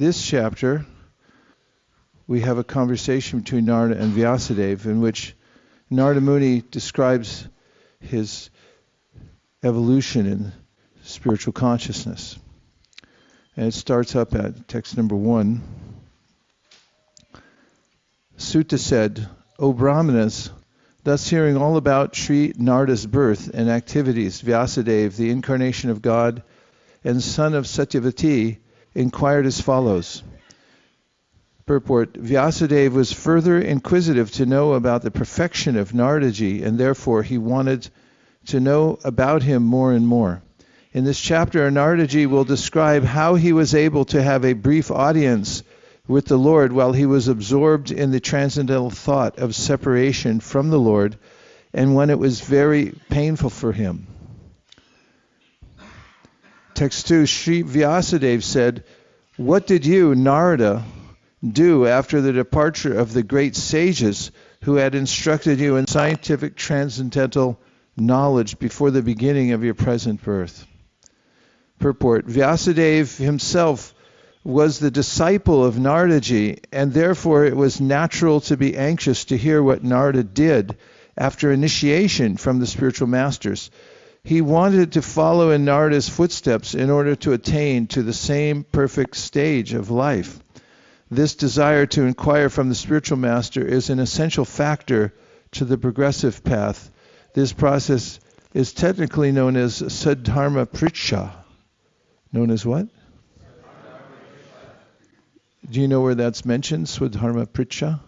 this chapter, we have a conversation between Nārada and Vyasadeva in which Nārada Muni describes his evolution in spiritual consciousness. And it starts up at text number 1. Sutta said, "O Brahmanas, thus hearing all about Sri Nārada's birth and activities, Vyasadeva, the incarnation of God and son of Satyavati, inquired as follows." Purport: Vyasadeva was further inquisitive to know about the perfection of Nāradaji, and therefore he wanted to know about him more and more. In this chapter, Nāradaji will describe how he was able to have a brief audience with the Lord while he was absorbed in the transcendental thought of separation from the Lord, and when it was very painful for him. Text 2, Sri Vyasadeva said, "What did you, Nārada, do after the departure of the great sages who had instructed you in scientific transcendental knowledge before the beginning of your present birth?" Purport: Vyasadeva himself was the disciple of Nāradaji, and therefore it was natural to be anxious to hear what Nārada did after initiation from the spiritual masters. He wanted to follow in Nārada's footsteps in order to attain to the same perfect stage of life. This desire to inquire from the spiritual master is an essential factor to the progressive path. This process is technically known as saddharma-pritsha. Known as what? Do you know where that's mentioned, Swadharma-pritsha?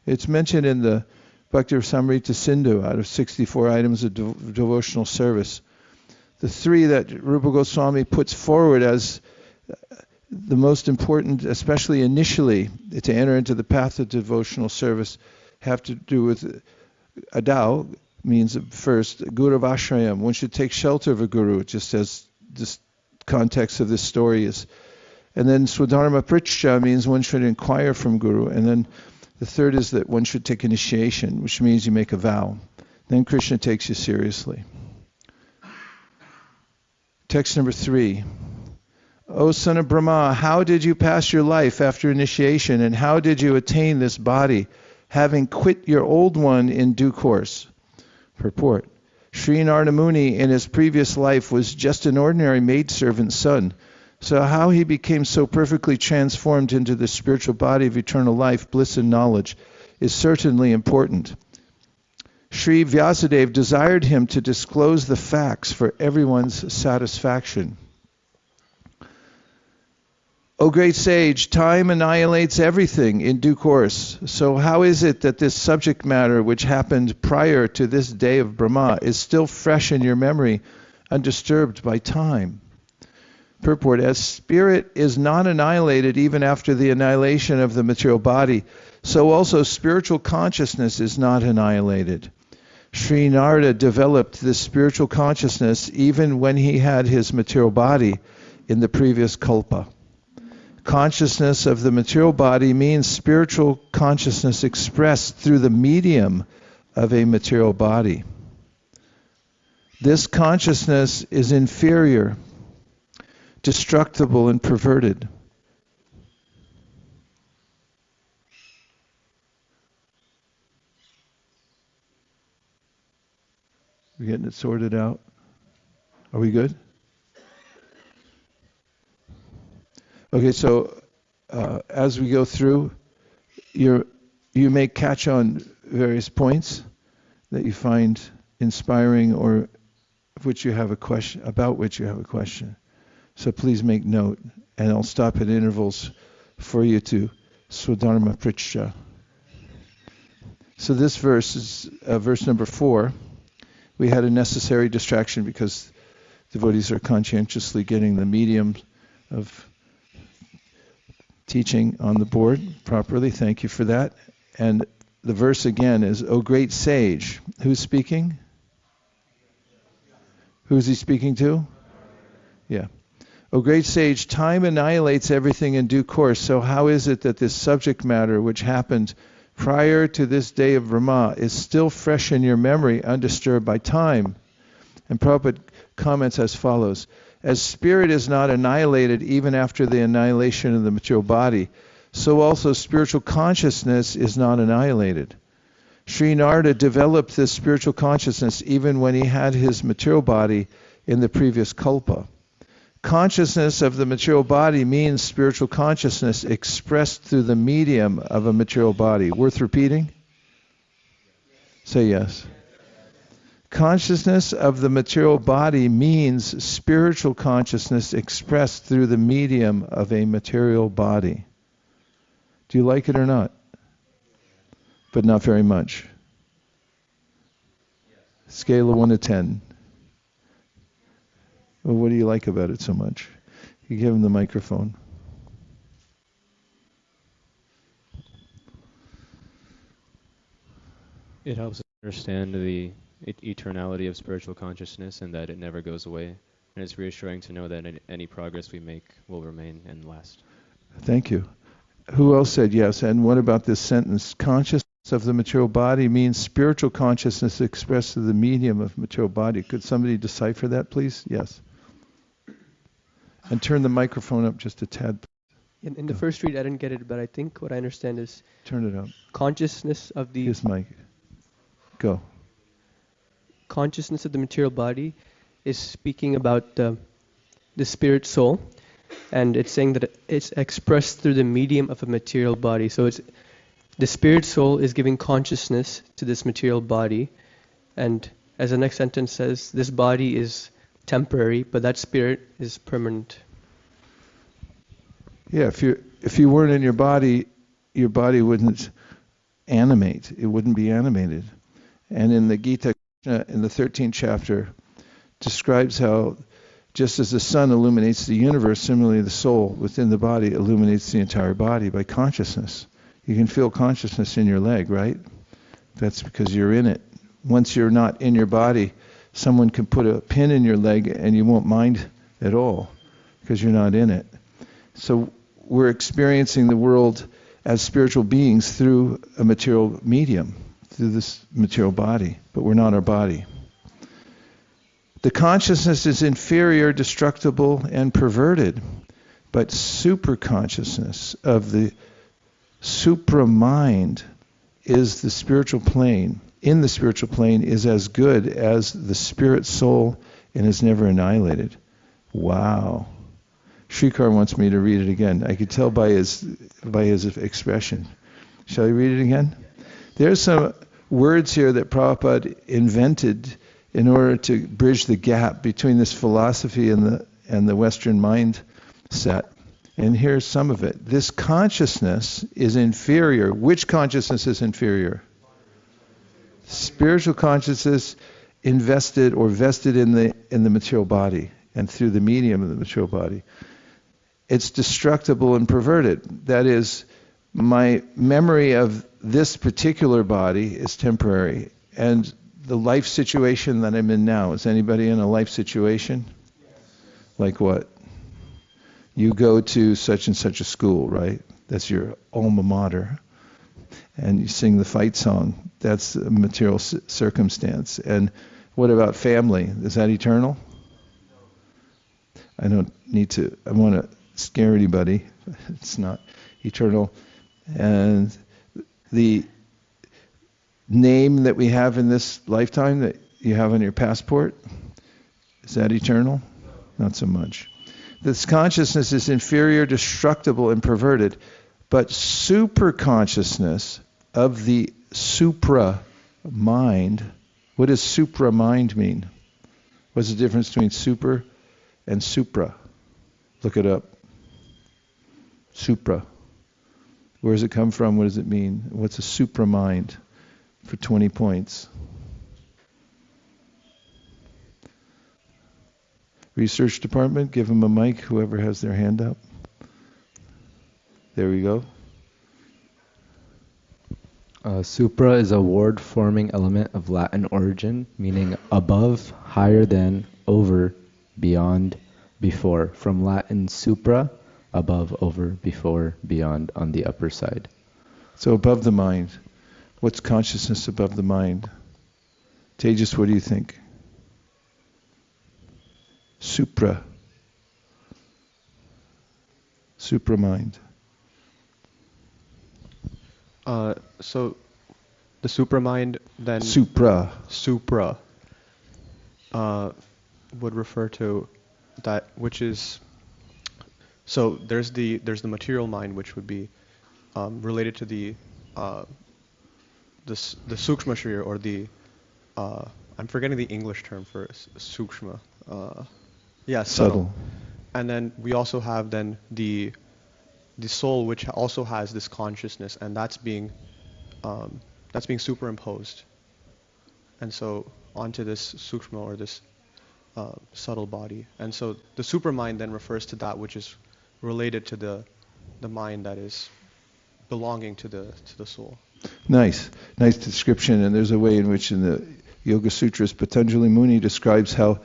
It's mentioned in the Bhaktir Samrita Sindhu out of 64 items of devotional service. The 3 that Rupa Goswami puts forward as the most important, especially initially, to enter into the path of devotional service, have to do with adau, means first, guru vashrayam. One should take shelter of a guru, just as this context of this story is. And then swadharma-pritsha means one should inquire from guru. And then the third is that one should take initiation, which means you make a vow. Then Krishna takes you seriously. Text number 3. O son of Brahma, how did you pass your life after initiation, and how did you attain this body, having quit your old one in due course? Purport: Sri Nārada Muni in his previous life was just an ordinary maidservant's son. So how he became so perfectly transformed into the spiritual body of eternal life, bliss and knowledge is certainly important. Sri Vyasadeva desired him to disclose the facts for everyone's satisfaction. O great sage, time annihilates everything in due course. So how is it that this subject matter which happened prior to this day of Brahma is still fresh in your memory, undisturbed by time? Purport: as spirit is not annihilated even after the annihilation of the material body, so also spiritual consciousness is not annihilated. Sri Nārada developed this spiritual consciousness even when he had his material body in the previous kalpa. Consciousness of the material body means spiritual consciousness expressed through the medium of a material body. This consciousness is inferior, destructible, and perverted. We're getting it sorted out. Are we good? Okay, so as we go through, you may catch on various points that you find inspiring or which you have a question about which you have a question. So please make note, and I'll stop at intervals for you to swadharma-pritsha. So this verse is verse number 4. We had a necessary distraction because devotees are conscientiously getting the medium of teaching on the board properly. Thank you for that. And the verse again is, O great sage. Who's speaking? Who's he speaking to? Yeah. O great sage, time annihilates everything in due course. So how is it that this subject matter which happened prior to this day of Brahma is still fresh in your memory, undisturbed by time? And Prabhupada comments as follows. As spirit is not annihilated even after the annihilation of the material body, so also spiritual consciousness is not annihilated. Sri Nārada developed this spiritual consciousness even when he had his material body in the previous kalpa. Consciousness of the material body means spiritual consciousness expressed through the medium of a material body. Worth repeating? Say yes. Consciousness of the material body means spiritual consciousness expressed through the medium of a material body. Do you like it or not? But not very much. Scale of 1 to 10. Well, what do you like about it so much? You give him the microphone. It helps us understand the eternality of spiritual consciousness and that it never goes away. And it's reassuring to know that any progress we make will remain and last. Thank you. Who else said yes? And what about this sentence? Consciousness of the material body means spiritual consciousness expressed through the medium of material body. Could somebody decipher that, please? Yes. And turn the microphone up just a tad. In the first read, I didn't get it, but I think what I understand is turn it up. Consciousness of the His mic. Go. Consciousness of the material body is speaking about the spirit soul, and it's saying that it's expressed through the medium of a material body. So it's the spirit soul is giving consciousness to this material body, and as the next sentence says, this body is temporary, but that spirit is permanent. Yeah, if you weren't in your body wouldn't animate. It wouldn't be animated. And in the Gita, in the 13th chapter, describes how just as the sun illuminates the universe, similarly the soul within the body illuminates the entire body by consciousness. You can feel consciousness in your leg, right? That's because you're in it. Once you're not in your body, someone can put a pin in your leg and you won't mind at all because you're not in it. So we're experiencing the world as spiritual beings through a material medium, through this material body, but we're not our body. The consciousness is inferior, destructible, and perverted, but super-consciousness of the supra-mind is the spiritual plane. In the spiritual plane is as good as the spirit soul and is never annihilated. Wow. Shrikar wants me to read it again. I could tell by his expression. Shall I read it again? There's some words here that Prabhupada invented in order to bridge the gap between this philosophy and the Western mindset. And here's some of it. This consciousness is inferior. Which consciousness is inferior? Spiritual consciousness invested or vested in the material body and through the medium of the material body. It's destructible and perverted. That is, my memory of this particular body is temporary, and the life situation that I'm in now. Is anybody in a life situation? Yes. Like what? You go to such and such a school, right? That's your alma mater. And you sing the fight song. That's a material circumstance. And what about family? Is that eternal? I don't want to scare anybody. It's not eternal. And the name that we have in this lifetime that you have on your passport, is that eternal? Not so much. This consciousness is inferior, destructible, and perverted, but super consciousness of the supra mind. What does supra mind mean? What's the difference between super and supra? Look it up. Supra. Where does it come from? What does it mean? What's a supra mind? For 20 points. Research department, give them a mic, whoever has their hand up. There we go. Supra is a word-forming element of Latin origin, meaning above, higher than, over, beyond, before. From Latin supra, above, over, before, beyond, on the upper side. So above the mind. What's consciousness above the mind? Tejas, what do you think? Supra. Supramind. So the supramind then Supra. Would refer to that which is, so there's the material mind, which would be related to the sukshma sharira, or the I'm forgetting the English term for sukshma. Subtle. And then we also have then the soul, which also has this consciousness, and that's being superimposed, and so onto this sukshma, or this subtle body. And so the supramind then refers to that which is related to the mind that is belonging to the soul. Nice description. And there's a way in which in the Yoga Sutras Patanjali Muni describes how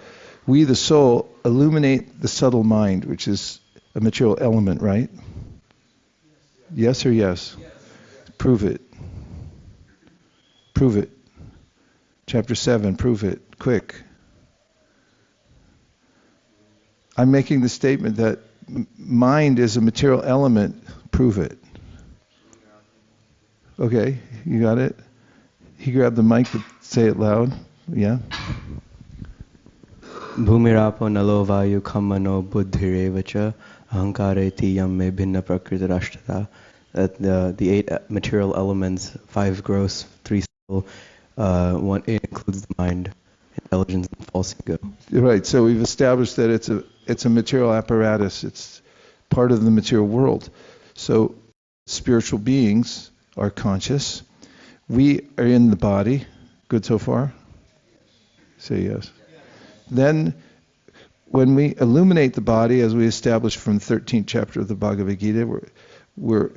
we, the soul, illuminate the subtle mind, which is a material element, right? Yes or yes? Prove it. Chapter 7, prove it. Quick. I'm making the statement that mind is a material element. Prove it. Okay, you got it? He grabbed the mic to say it loud. Yeah? Bhumirapo nalo vayu kamano buddhirevacha ahankareti yam me bhinna prakritarashtada. That the 8 material elements, 5 gross, 3 subtle, 1 it includes the mind, intelligence, and false ego. Right. So we've established that it's a material apparatus. It's part of the material world. So spiritual beings are conscious. We are in the body. Good so far? Say yes. Then when we illuminate the body, as we established from the 13th chapter of the Bhagavad Gita, we're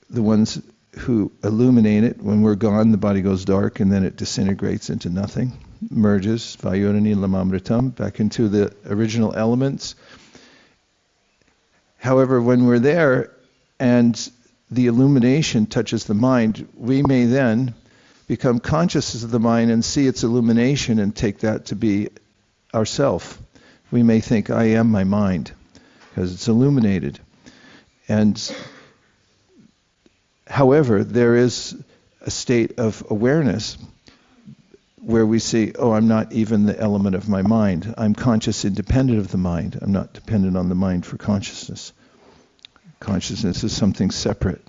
the ones who illuminate it. When we're gone, the body goes dark, and then it disintegrates into nothing, merges, vayodani-lamamritam, back into the original elements. However, when we're there and the illumination touches the mind, we may then become conscious of the mind and see its illumination and take that to be ourself. We may think, I am my mind, because it's illuminated. And however, there is a state of awareness where we see, oh, I'm not even the element of my mind. I'm conscious independent of the mind. I'm not dependent on the mind for consciousness. Consciousness is something separate.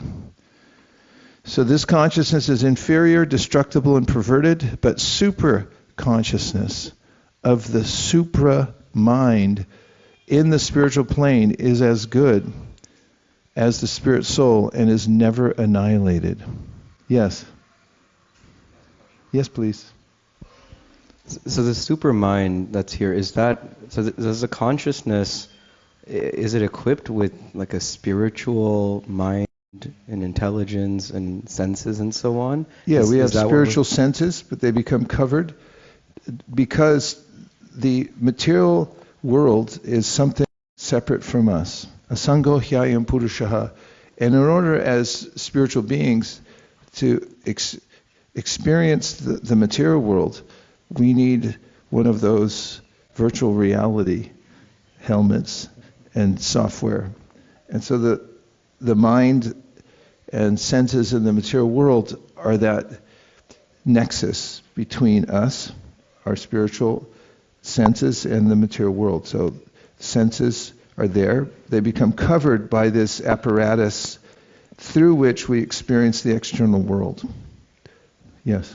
So this consciousness is inferior, destructible, and perverted, but super consciousness of the supra mind in the spiritual plane is as good as the spirit soul and is never annihilated. Yes? Yes, please. So the super mind that's here, is that, so does the consciousness, is it equipped with like a spiritual mind and intelligence and senses and so on? Yeah, we have spiritual senses, but they become covered because the material world is something separate from us. Asango hyayam purushaha. And in order as spiritual beings to experience the material world, we need one of those virtual reality helmets and software. And so the mind and senses in the material world are that nexus between us, our spiritual senses, and the material world. So senses are there. They become covered by this apparatus through which we experience the external world. Yes?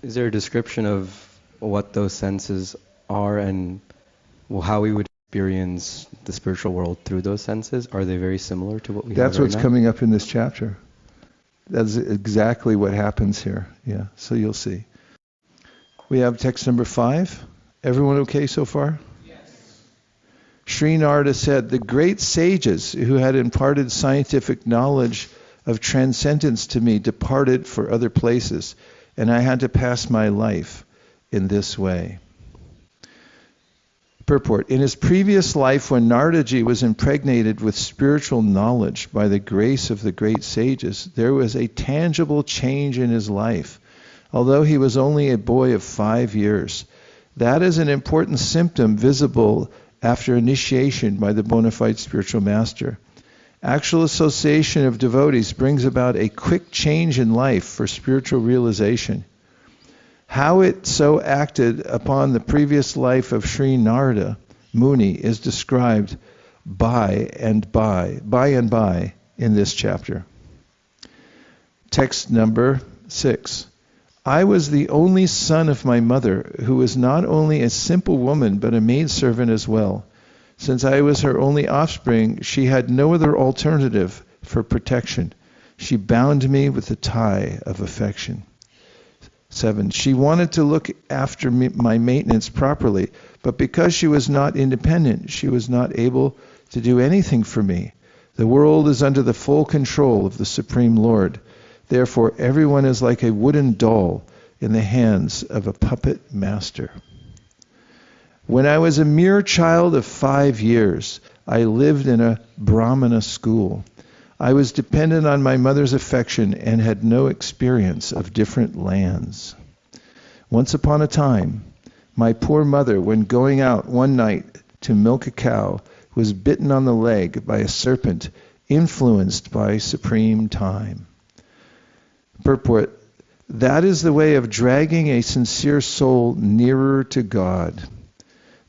Is there a description of what those senses are and how we would experience the spiritual world through those senses? Are they very similar to what we have right now? That's what's coming up in this chapter. That's exactly what happens here. Yeah, so you'll see. We have text number 5. Everyone okay so far? Yes. Sri Nārada said, the great sages who had imparted scientific knowledge of transcendence to me departed for other places, and I had to pass my life in this way. Purport. In his previous life, when Nāradaji was impregnated with spiritual knowledge by the grace of the great sages, there was a tangible change in his life, although he was only a boy of 5 years. That is an important symptom visible after initiation by the bona fide spiritual master. Actual association of devotees brings about a quick change in life for spiritual realization. How it so acted upon the previous life of Sri Nārada Muni is described by and by in this chapter. Text number 6. I was the only son of my mother, who was not only a simple woman but a maidservant as well. Since I was her only offspring, she had no other alternative for protection. She bound me with the tie of affection. 7. She wanted to look after my maintenance properly, but because she was not independent, she was not able to do anything for me. The world is under the full control of the Supreme Lord. Therefore, everyone is like a wooden doll in the hands of a puppet master. When I was a mere child of 5 years, I lived in a Brahmana school. I was dependent on my mother's affection and had no experience of different lands. Once upon a time, my poor mother, when going out one night to milk a cow, was bitten on the leg by a serpent influenced by supreme time. Purport: that is the way of dragging a sincere soul nearer to God.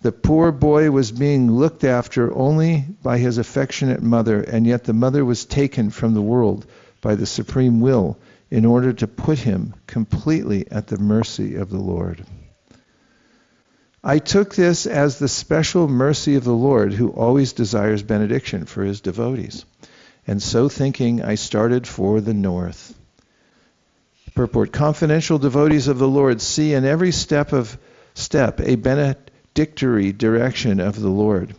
The poor boy was being looked after only by his affectionate mother, and yet the mother was taken from the world by the supreme will in order to put him completely at the mercy of the Lord. I took this as the special mercy of the Lord, who always desires benediction for his devotees. And so thinking, I started for the north. Purport: confidential devotees of the Lord see in every step a benedictory direction of the Lord.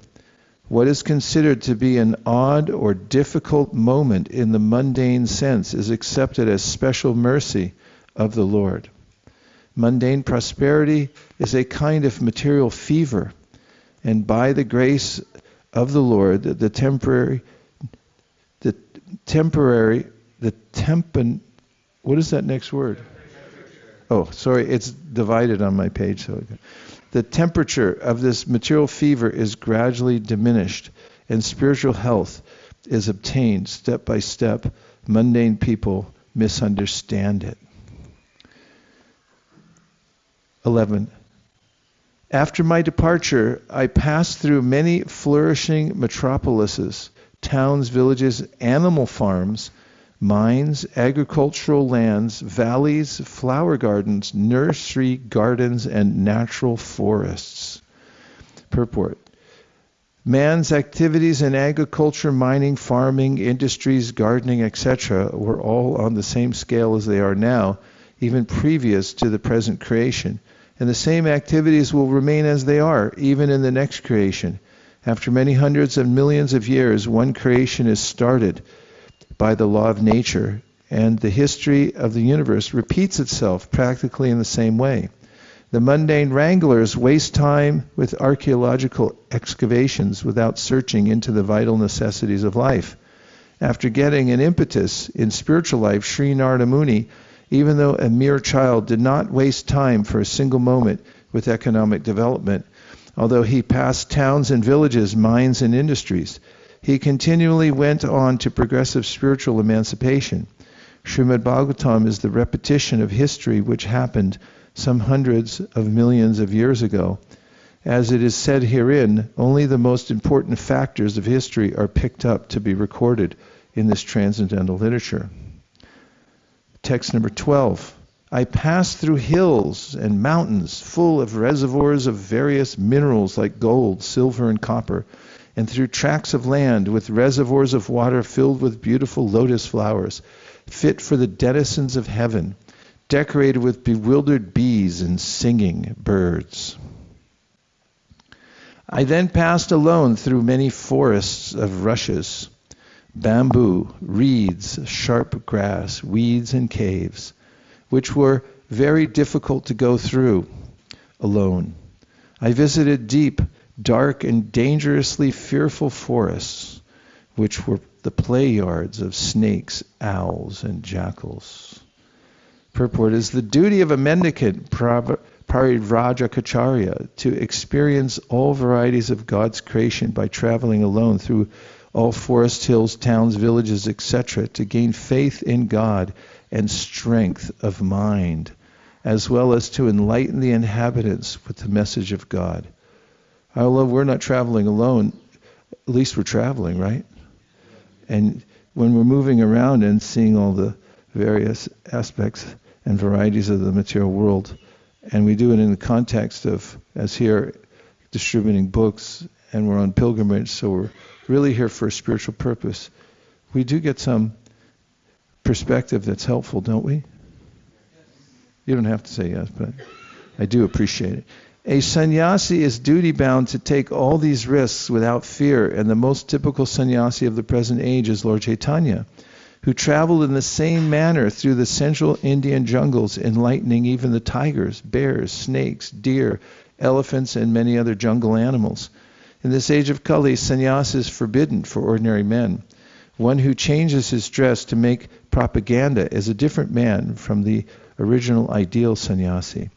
What is considered to be an odd or difficult moment in the mundane sense is accepted as special mercy of the Lord. Mundane prosperity is a kind of material fever, and by the grace of the Lord, what is that next word? Oh, sorry, it's divided on my page. So the temperature of this material fever is gradually diminished, and spiritual health is obtained step by step. Mundane people misunderstand it. 11. After my departure, I passed through many flourishing metropolises, towns, villages, animal farms, mines, agricultural lands, valleys, flower gardens, nursery gardens, and natural forests. Purport: man's activities in agriculture, mining, farming, industries, gardening, etc. were all on the same scale as they are now, even previous to the present creation. And the same activities will remain as they are, even in the next creation. After many hundreds of millions of years, one creation is started by the law of nature, and the history of the universe repeats itself practically in the same way. The mundane wranglers waste time with archaeological excavations without searching into the vital necessities of life. After getting an impetus in spiritual life, Sri Nārada Muni, even though a mere child, did not waste time for a single moment with economic development. Although he passed towns and villages, mines and industries, he continually went on to progressive spiritual emancipation. Srimad Bhagavatam is the repetition of history which happened some hundreds of millions of years ago. As it is said herein, only the most important factors of history are picked up to be recorded in this transcendental literature. Text number 12. I passed through hills and mountains full of reservoirs of various minerals like gold, silver, and copper, and through tracts of land with reservoirs of water filled with beautiful lotus flowers, fit for the denizens of heaven, decorated with bewildered bees and singing birds. I then passed alone through many forests of rushes, bamboo, reeds, sharp grass, weeds, and caves, which were very difficult to go through alone. I visited deep, dark, and dangerously fearful forests, which were the play yards of snakes, owls, and jackals. Purport: is the duty of a mendicant, Parivrajacharya, to experience all varieties of God's creation by traveling alone through all forests, hills, towns, villages, etc., to gain faith in God and strength of mind, as well as to enlighten the inhabitants with the message of God. I love, we're not traveling alone. At least we're traveling, right? And when we're moving around and seeing all the various aspects and varieties of the material world, and we do it in the context of, as here, distributing books, and we're on pilgrimage, so we're really here for a spiritual purpose, we do get some perspective that's helpful, don't we? You don't have to say yes, but I do appreciate it. A sannyasi is duty-bound to take all these risks without fear, and the most typical sannyasi of the present age is Lord Chaitanya, who traveled in the same manner through the central Indian jungles, enlightening even the tigers, bears, snakes, deer, elephants, and many other jungle animals. In this age of Kali, sannyasa is forbidden for ordinary men. One who changes his dress to make propaganda is a different man from the original ideal sannyasi.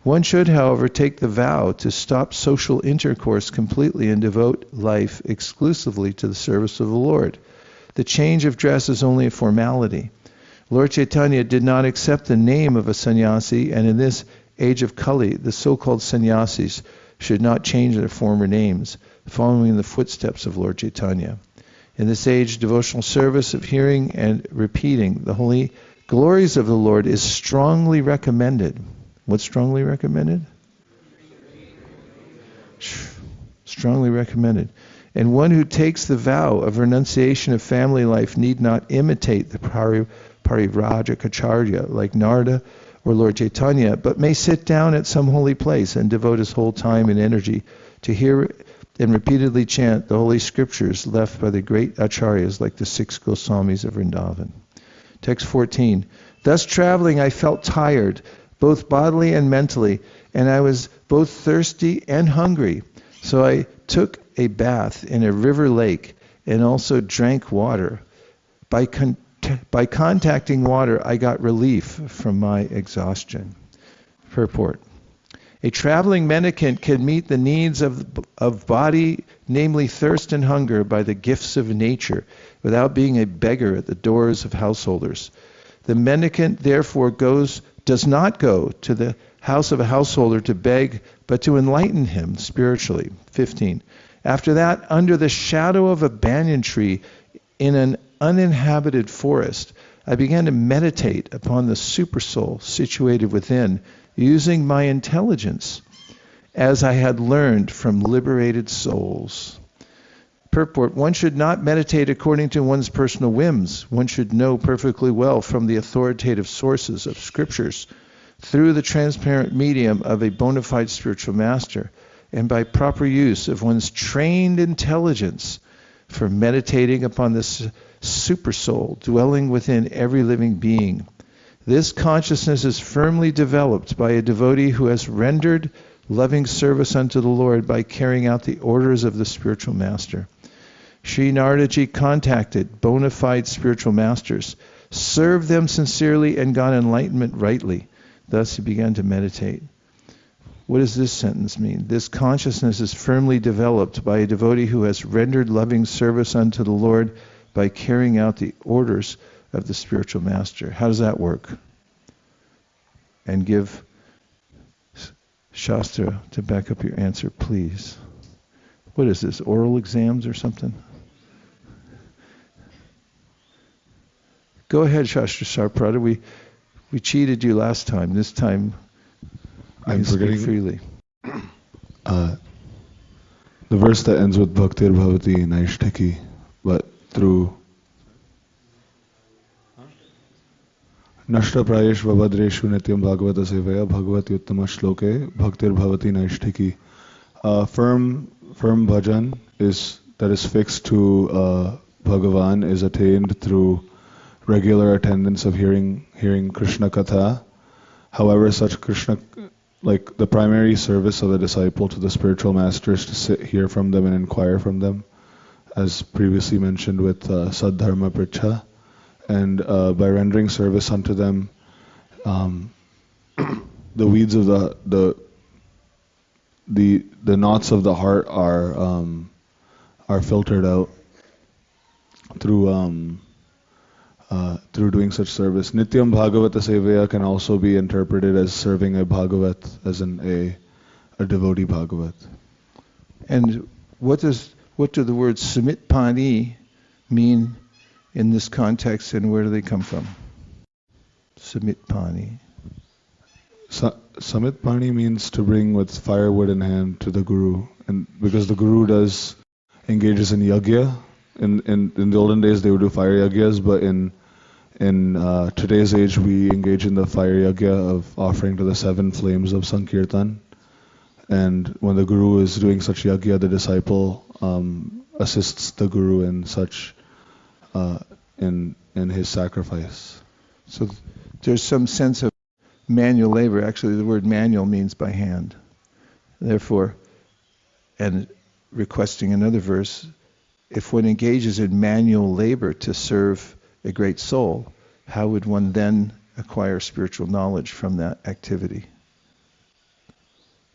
One should, however, take the vow to stop social intercourse completely and devote life exclusively to the service of the Lord. The change of dress is only a formality. Lord Chaitanya did not accept the name of a sannyasi, and in this age of Kali, the so-called sannyasis should not change their former names, following in the footsteps of Lord Chaitanya. In this age, devotional service of hearing and repeating the holy glories of the Lord is strongly recommended. What's strongly recommended? Strongly recommended. And one who takes the vow of renunciation of family life need not imitate the Parivrajacacharya like Nārada or Lord Chaitanya, but may sit down at some holy place and devote his whole time and energy to hear and repeatedly chant the holy scriptures left by the great acharyas like the 6 Goswamis of Vrindavan. Text 14. Thus traveling I felt tired, both bodily and mentally, and I was both thirsty and hungry. So I took a bath in a river lake and also drank water. By contacting water, I got relief from my exhaustion. Purport. A traveling mendicant can meet the needs of body, namely thirst and hunger, by the gifts of nature, without being a beggar at the doors of householders. The mendicant, therefore, does not go to the house of a householder to beg, but to enlighten him spiritually. 15. After that, under the shadow of a banyan tree in an uninhabited forest, I began to meditate upon the supersoul situated within, using my intelligence, as I had learned from liberated souls. Purport. One should not meditate according to one's personal whims. One should know perfectly well from the authoritative sources of scriptures, through the transparent medium of a bona fide spiritual master, and by proper use of one's trained intelligence for meditating upon this supersoul dwelling within every living being. This consciousness is firmly developed by a devotee who has rendered loving service unto the Lord by carrying out the orders of the spiritual master. Sri Nārada contacted bona fide spiritual masters, served them sincerely, and got enlightenment rightly. Thus he began to meditate. What does this sentence mean? This consciousness is firmly developed by a devotee who has rendered loving service unto the Lord by carrying out the orders of the spiritual master. How does that work? And give Shastra to back up your answer, please. What is this, oral exams or something? Go ahead, Shastra Sarprada. We cheated you last time. This time, I'm forgetting freely. The verse that ends with bhaktir bhavati Naiṣṭhikī, but through naṣṭa-prāyeṣv abhadreṣu nityaṁ bhagavata-sevayā bhagavati uttama-śloke bhaktir bhavati Naiṣṭhikī. Firm bhajan that is fixed to Bhagavan is attained through regular attendance of hearing Krishna Katha. However, such Krishna, like the primary service of the disciple to the spiritual master is to sit, hear from them and inquire from them, as previously mentioned with Saddharma Pricha. And by rendering service unto them, the weeds of the knots of the heart are filtered out, through doing such service. Nityaṁ bhagavata-sevayā can also be interpreted as serving a bhagavat, as in a devotee bhagavat. And what do the words samitpani mean in this context, and where do they come from? Samitpani. Samitpani means to bring with firewood in hand to the guru, and because the guru engages in yajna. In the olden days they would do fire yagyas, but in today's age we engage in the fire yajna of offering to the 7 flames of Sankirtan. And when the guru is doing such yajna, the disciple assists the guru in such in his sacrifice. So there's some sense of manual labor. Actually, the word manual means by hand. Therefore, and requesting another verse, if one engages in manual labor to serve a great soul, how would one then acquire spiritual knowledge from that activity?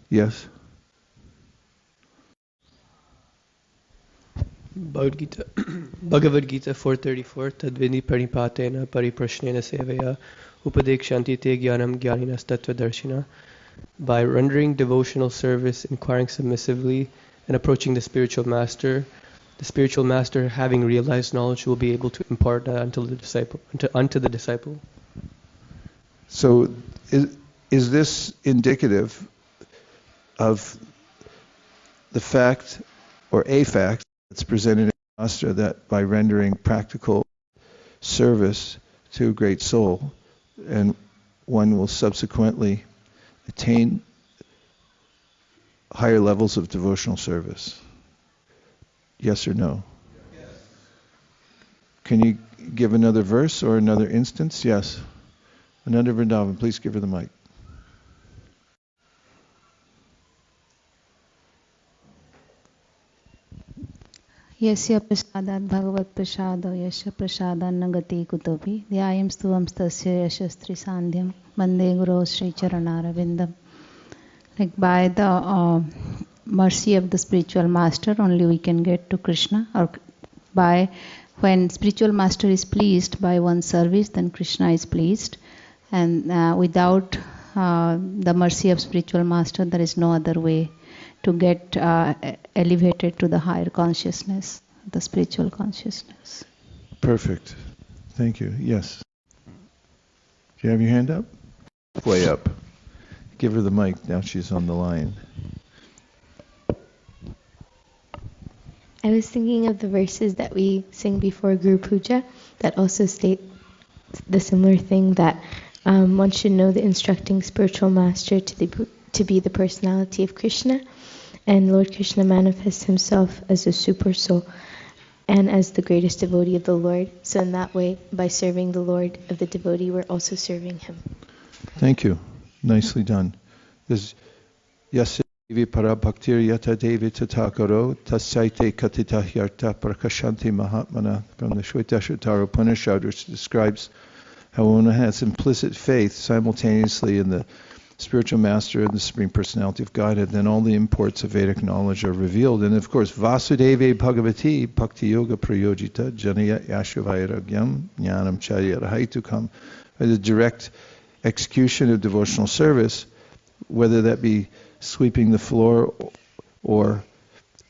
Yes? Bhagavad Gita 4:34 Tadvini paripatena pariprashnena sevaya upadekshanti te jnanam jnaninas tattvadarshina. By rendering devotional service, inquiring submissively, and approaching the spiritual master having realized knowledge will be able to impart that unto the disciple. So is this indicative of the fact, or a fact, that's presented in Shastra, that by rendering practical service to a great soul, and one will subsequently attain higher levels of devotional service? Yes or no? Yes. Can you give another verse or another instance? Yes. Ananda Vrindavan, please give her the mic. Yasya prasadat bhagavat prasado yasya prasadan nagati kutopi dhyayam stuvam stasya yashastri sandhyam vande guru sri charanarvindam. Like by the mercy of the spiritual master only we can get to Krishna, or by when spiritual master is pleased by one's service, then Krishna is pleased, and without the mercy of spiritual master there is no other way to get elevated to the higher consciousness, the spiritual consciousness. Perfect. Thank you. Yes. Do you have your hand up? Way up. Give her the mic. Now she's on the line. I was thinking of the verses that we sing before Guru Puja that also state the similar thing, that one should know the instructing spiritual master to be the personality of Krishna, and Lord Krishna manifests himself as a super soul and as the greatest devotee of the Lord. So in that way, by serving the Lord of the devotee, we're also serving him. Thank you. Nicely done. There's Yasya Devi para bhaktir yata devi tatakaro tasyaite katita hyarta prakashanti mahatmana, from the Shvetashvatara Upanishad, which describes how one has implicit faith simultaneously in the spiritual master and the Supreme Personality of Godhead, then all the imports of Vedic knowledge are revealed. And of course, Vasudeve Bhagavati Bhakti Yoga Prayojita Janaya Yashavairagyam Jnanam Charya Rahaitukam, by the direct execution of devotional service, whether that be sweeping the floor or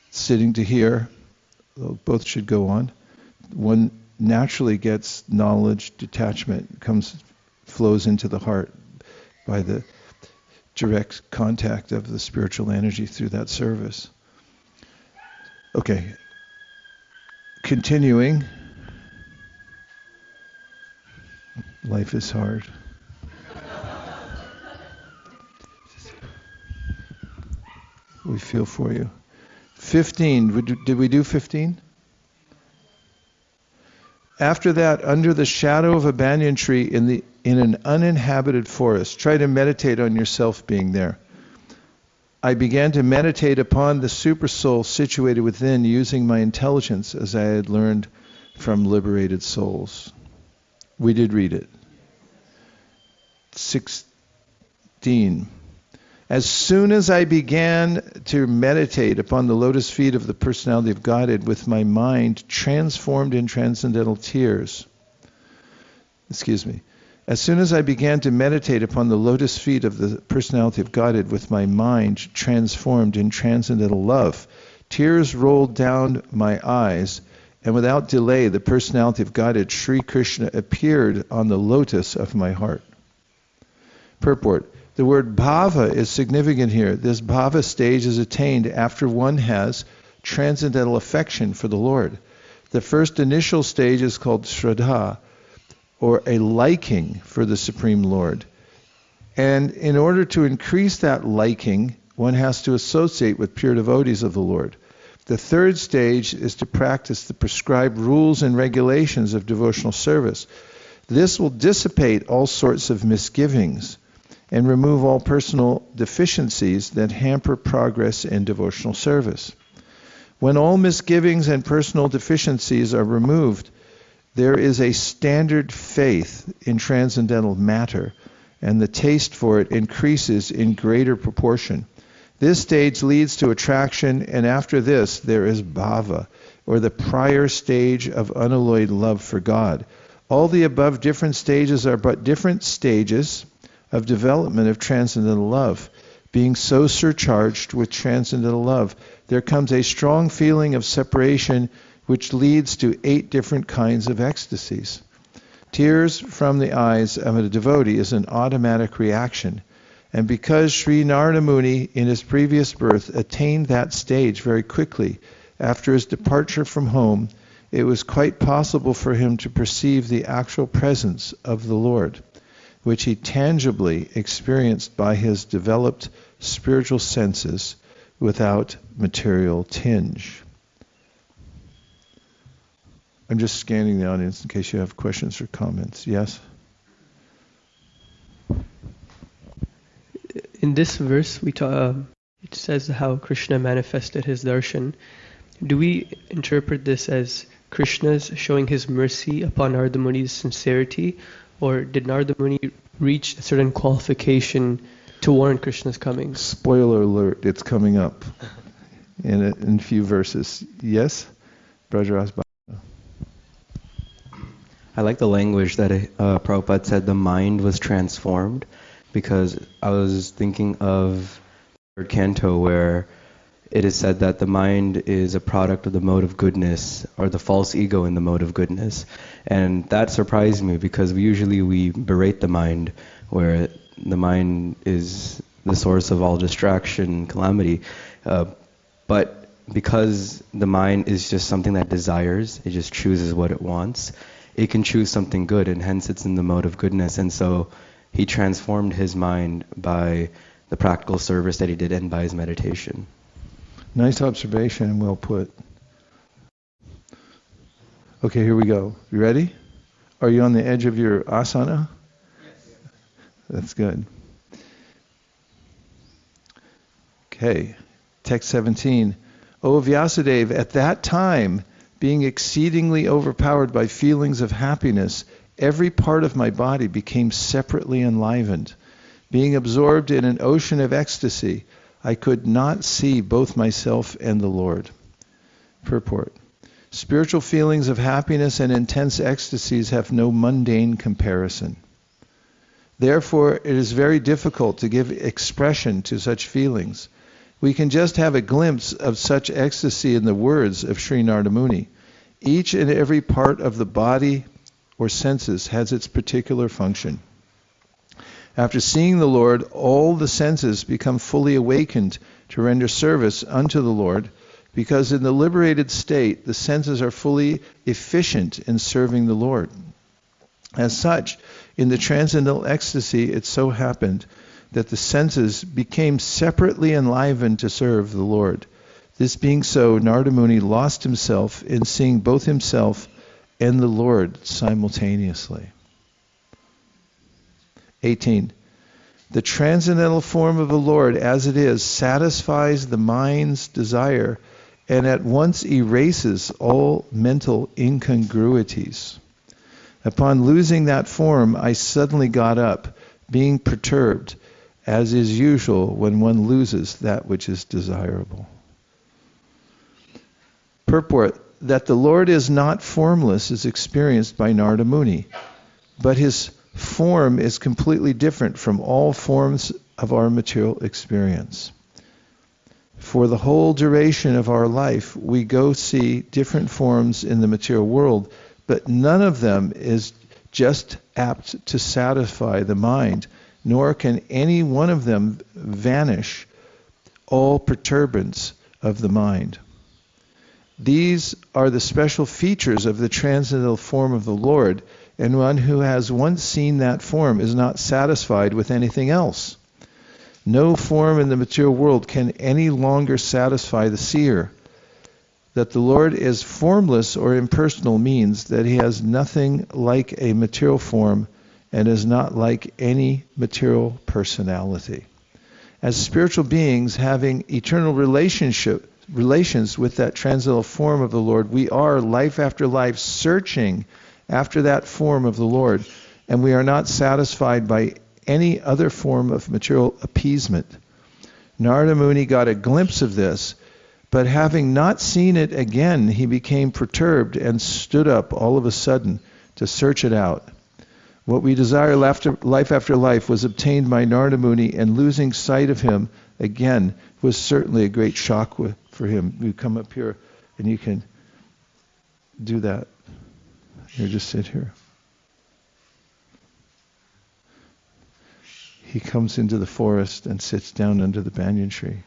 sitting to hear, both should go on. One naturally gets knowledge, detachment flows into the heart by the direct contact of the spiritual energy through that service. Okay, continuing. Life is hard. We feel for you. 15, did we do 15? After that, under the shadow of a banyan tree in an uninhabited forest, try to meditate on yourself being there. I began to meditate upon the super soul situated within, using my intelligence as I had learned from liberated souls. We did read it. 16. As soon as I began to meditate upon the lotus feet of the personality of Godhead with my mind transformed in transcendental tears, as soon as I began to meditate upon the lotus feet of the personality of Godhead with my mind transformed in transcendental love, tears rolled down my eyes, and without delay the personality of Godhead, Sri Krishna, appeared on the lotus of my heart. Purport. The word bhava is significant here. This bhava stage is attained after one has transcendental affection for the Lord. The first initial stage is called shraddha, or a liking for the Supreme Lord. And in order to increase that liking, one has to associate with pure devotees of the Lord. The third stage is to practice the prescribed rules and regulations of devotional service. This will dissipate all sorts of misgivings and remove all personal deficiencies that hamper progress in devotional service. When all misgivings and personal deficiencies are removed, there is a standard faith in transcendental matter, and the taste for it increases in greater proportion. This stage leads to attraction, and after this there is bhava, or the prior stage of unalloyed love for God. All the above different stages are but different stages of development of transcendental love. Being so surcharged with transcendental love, there comes a strong feeling of separation which leads to 8 different kinds of ecstasies. Tears from the eyes of a devotee is an automatic reaction, and because Sri Nārada Muni in his previous birth attained that stage very quickly after his departure from home, it was quite possible for him to perceive the actual presence of the Lord, which he tangibly experienced by his developed spiritual senses without material tinge. I'm just scanning the audience in case you have questions or comments. Yes? In this verse, it says how Krishna manifested his darshan. Do we interpret this as Krishna's showing his mercy upon Nārada Muni's sincerity, or did Nārada Muni reach a certain qualification to warrant Krishna's coming? Spoiler alert, it's coming up in a few verses. Yes? Brajaras. I like the language that Prabhupada said the mind was transformed, because I was thinking of the third canto where it is said that the mind is a product of the mode of goodness, or the false ego in the mode of goodness. And that surprised me, because we berate the mind, where the mind is the source of all distraction, calamity. But because the mind is just something that desires, it just chooses what it wants, it can choose something good, and hence it's in the mode of goodness. And so he transformed his mind by the practical service that he did and by his meditation. Nice observation and well put. Okay, here we go. You ready? Are you on the edge of your asana? Yes. That's good. Okay, text 17. O Vyasadeva, at that time, being exceedingly overpowered by feelings of happiness, every part of my body became separately enlivened. Being absorbed in an ocean of ecstasy, I could not see both myself and the Lord. Purport. Spiritual feelings of happiness and intense ecstasies have no mundane comparison. Therefore, it is very difficult to give expression to such feelings. We can just have a glimpse of such ecstasy in the words of Sri Nārada Muni. Each and every part of the body or senses has its particular function. After seeing the Lord, all the senses become fully awakened to render service unto the Lord, because in the liberated state, the senses are fully efficient in serving the Lord. As such, in the transcendental ecstasy, it so happened that the senses became separately enlivened to serve the Lord. This being so, Nārada Muni lost himself in seeing both himself and the Lord simultaneously. 18. The transcendental form of the Lord as it is satisfies the mind's desire and at once erases all mental incongruities. Upon losing that form, I suddenly got up, being perturbed, as is usual when one loses that which is desirable. Purport: that the Lord is not formless is experienced by Nārada Muni, but his form is completely different from all forms of our material experience. For the whole duration of our life, we go see different forms in the material world, but none of them is just apt to satisfy the mind, nor can any one of them vanish all perturbance of the mind. These are the special features of the transcendental form of the Lord, and one who has once seen that form is not satisfied with anything else. No form in the material world can any longer satisfy the seer. That the Lord is formless or impersonal means that he has nothing like a material form and is not like any material personality. As spiritual beings having eternal relations with that transcendental form of the Lord, we are life after life searching after that form of the Lord, and we are not satisfied by any other form of material appeasement. Nārada Muni got a glimpse of this, but having not seen it again, he became perturbed and stood up all of a sudden to search it out. What we desire life after life was obtained by Nārada Muni, and losing sight of him again was certainly a great shock for him. You come up here and you can do that. You just sit here. He comes into the forest and sits down under the banyan tree.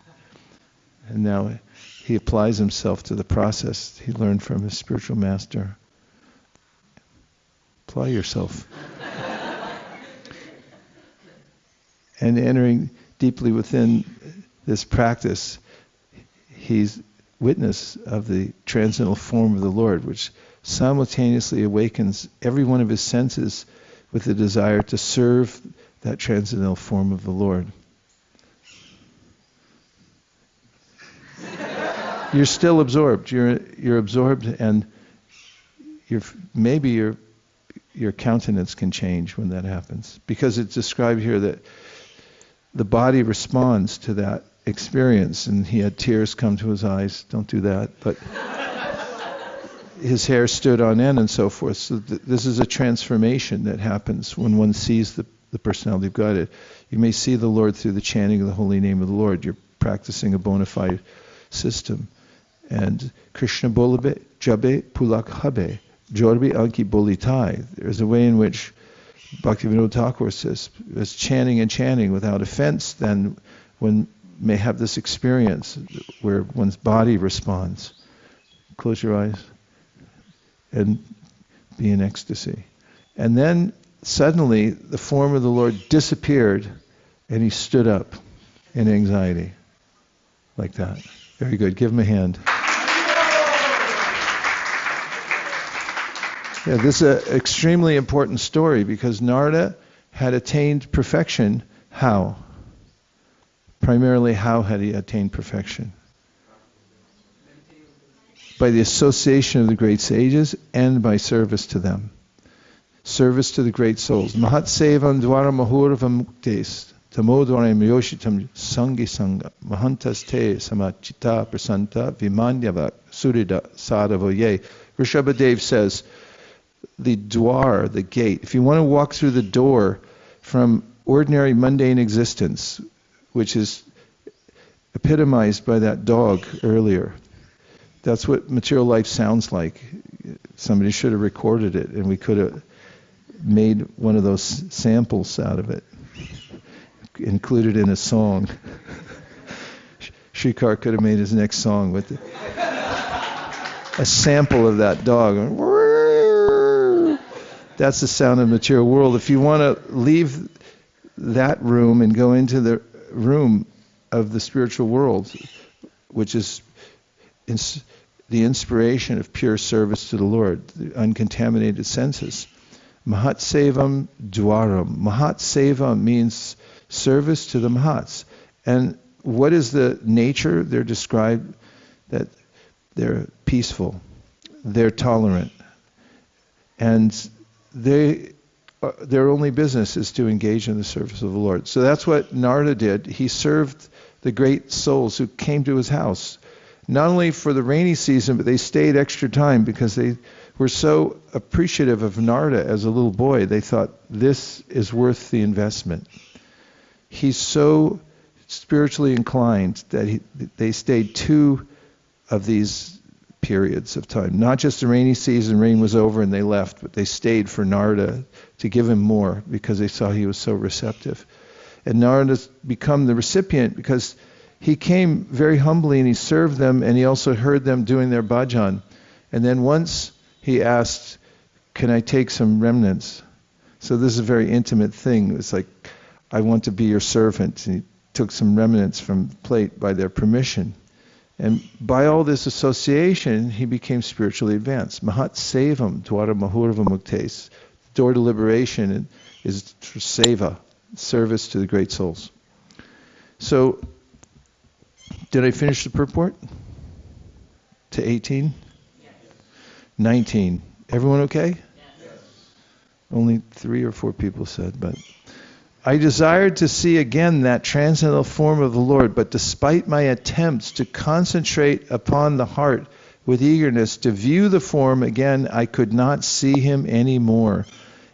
And now he applies himself to the process he learned from his spiritual master. Apply yourself. And entering deeply within this practice, he's witness of the transcendental form of the Lord, which simultaneously awakens every one of his senses with the desire to serve that transcendental form of the Lord. You're still absorbed. You're absorbed, and maybe your countenance can change when that happens, because it's described here that the body responds to that experience, and he had tears come to his eyes. Don't do that, but his hair stood on end and so forth. So this is a transformation that happens when one sees the personality of God. You may see the Lord through the chanting of the holy name of the Lord. You're practicing a bona fide system. And Krishna bolabe jabe pulak habe jorbi anki bolitai. There's a way in which Bhaktivinoda Thakur says, as chanting and chanting without offense, then one may have this experience where one's body responds. Close your eyes and be in ecstasy. And then suddenly the form of the Lord disappeared and he stood up in anxiety. Like that. Very good. Give him a hand. Yeah, this is an extremely important story because Nārada had attained perfection. How? Primarily, how had he attained perfection? By the association of the great sages and by service to them. Service to the great souls. Mahat sevam dvara mahuravam muktes tamodvaram yoshitam sangi sanga mahantas te samachita prasanta vimanyava surida sadavoye. Rishabhadev says, the dwar, the gate, if you want to walk through the door from ordinary mundane existence, which is epitomized by that dog earlier, that's what material life sounds like. Somebody should have recorded it and we could have made one of those samples out of it, included in a song. Shrikar could have made his next song with it. A sample of that dog. That's the sound of the material world. If you want to leave that room and go into the room of the spiritual world, which is the inspiration of pure service to the Lord, the uncontaminated senses. Mahat sevam dwaram. Mahat seva means service to the Mahats. And what is the nature? They're described that they're peaceful, they're tolerant, and they their only business is to engage in the service of the Lord. So that's what Nārada did. He served the great souls who came to his house, not only for the rainy season, but they stayed extra time because they were so appreciative of Nārada as a little boy. They thought, this is worth the investment. He's so spiritually inclined that they stayed 2 of these periods of time. Not just the rainy season, rain was over and they left, but they stayed for Nārada to give him more because they saw he was so receptive. And Nārada's become the recipient because he came very humbly and he served them, and he also heard them doing their bhajan. And then once he asked, can I take some remnants? So this is a very intimate thing. It's like, I want to be your servant. And he took some remnants from the plate by their permission. And by all this association, he became spiritually advanced. Mahat sevam dwara mahurva muktes. The door to liberation is for seva, service to the great souls. So, did I finish the purport? To 18? Yes. 19. Everyone okay? Yes. Only 3 or 4 people said, but... I desired to see again that transcendental form of the Lord, but despite my attempts to concentrate upon the heart with eagerness to view the form again, I could not see him any more,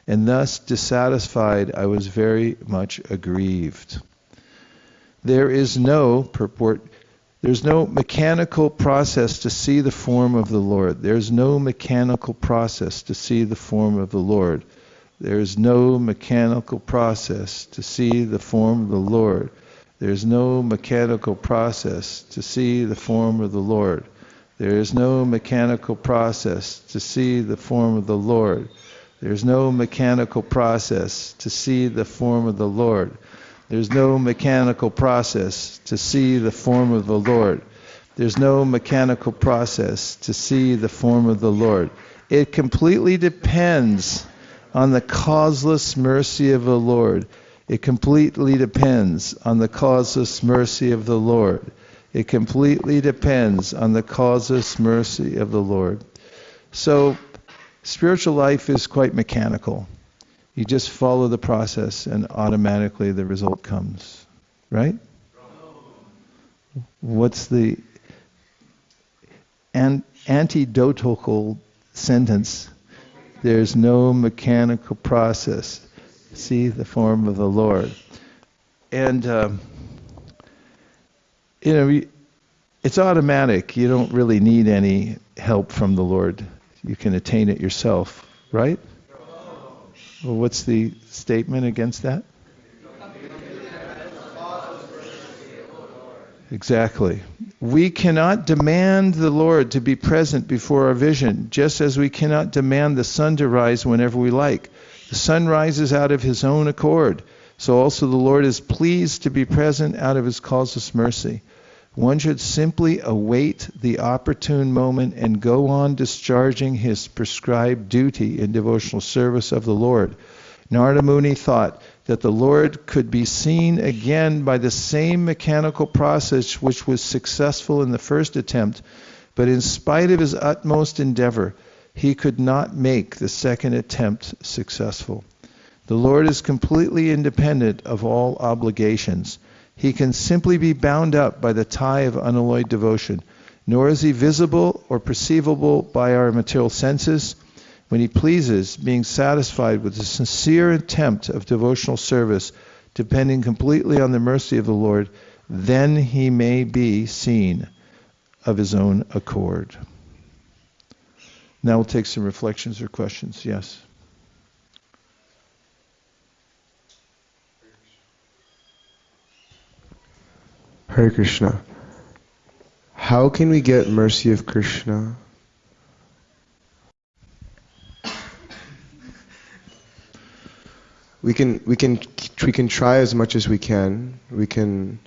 and thus dissatisfied, I was very much aggrieved. There is no purport. There's no mechanical process to see the form of the Lord. There's no mechanical process to see the form of the Lord. There is no mechanical process to see the form of the Lord. There is no mechanical process to see the form of the Lord. There is no mechanical process to see the form of the Lord. There is no mechanical process to see the form of the Lord. There's no mechanical process to see the form of the Lord. There's no mechanical process to see the form of the Lord. It completely depends on the causeless mercy of the Lord. It completely depends on the causeless mercy of the Lord. It completely depends on the causeless mercy of the Lord. So, spiritual life is quite mechanical. You just follow the process and automatically the result comes. Right? What's the antidotal sentence? There's no mechanical process. See the form of the Lord. And, it's automatic. You don't really need any help from the Lord. You can attain it yourself, right? Well, what's the statement against that? Exactly. We cannot demand the Lord to be present before our vision, just as we cannot demand the sun to rise whenever we like. The sun rises out of his own accord. So also the Lord is pleased to be present out of his causeless mercy. One should simply await the opportune moment and go on discharging his prescribed duty in devotional service of the Lord. Nārada Muni thought that the Lord could be seen again by the same mechanical process which was successful in the first attempt, but in spite of his utmost endeavor, he could not make the second attempt successful. The Lord is completely independent of all obligations. He can simply be bound up by the tie of unalloyed devotion, nor is he visible or perceivable by our material senses. When he pleases, being satisfied with the sincere attempt of devotional service, depending completely on the mercy of the Lord, then he may be seen of his own accord. Now we'll take some reflections or questions. Yes? Hare Krishna. How can we get mercy of Krishna? We can try as much as we can. We can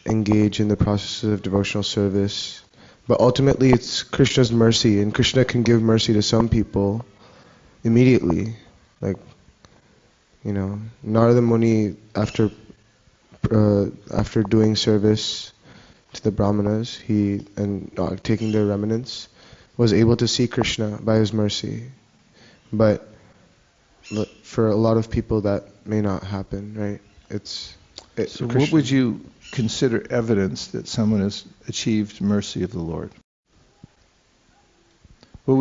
engage in the process of devotional service, but ultimately it's Krishna's mercy, and Krishna can give mercy to some people immediately. Like, Nārada Muni, after doing service to the brahmanas, taking their remnants, was able to see Krishna by his mercy. But for a lot of people that may not happen, right? So what would you consider evidence that someone has achieved mercy of the Lord? What